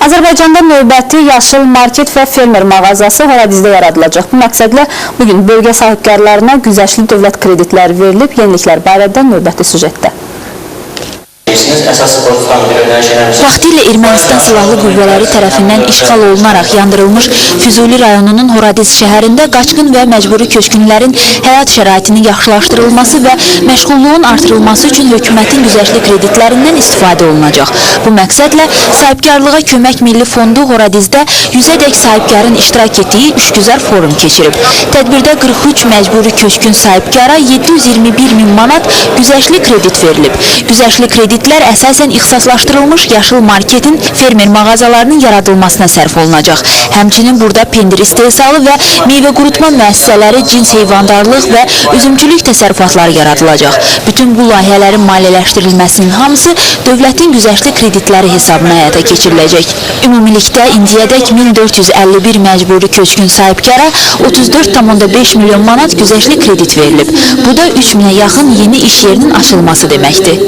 Azərbaycanda növbəti yaşıl market və fermer mağazası Horadizdə yaradılacaq. Bu məqsədlə bugün bölgə sahibkarlarına güzəştli dövlət kreditləri verilib. Yeniliklər barədə növbəti süjetdə. Vaxtilə Ermənistan silahlı qüvvələri tərəfindən işğal olunaraq yandırılmış Füzuli rayonunun Horadiz şəhərində qaçqın və məcburi köçkünlərin həyat şəraitinin yaxşılaşdırılması və məşğulluğun artırılması üçün hökumətin güzəştli kreditlərindən istifadə olunacaq. Bu məqsədlə Sahibkarlığa Kömək Milli Fondu Horadizdə 100-ədək sahibkarın iştirak etdiyi işgüzar forum keçirib. Tədbirdə 43 məcburi köçkün sahibkara 721 min manat güzəştli kredit verilib. Güzəştli kreditlər əsasən ixtisaslaşdırılmış yaşıl marketin fermer mağazalarının yaradılmasına sərf olunacaq. Həmçinin burada pendir istehsalı və meyvə qurutma müəssisələri, cins heyvandarlıq və üzümçülük təsərrüfatları yaradılacaq. Bütün bu layihələrin maliyyələşdirilməsinin hamısı dövlətin güzəştli kreditləri hesabına həyata keçiriləcək. Ümumilikdə indiyədək 1451 məcburi köçkün sahibkara 34,5 milyon manat güzəştli kredit verilib. Bu da 3000-ə yaxın yeni iş yerinin açılması deməkdir.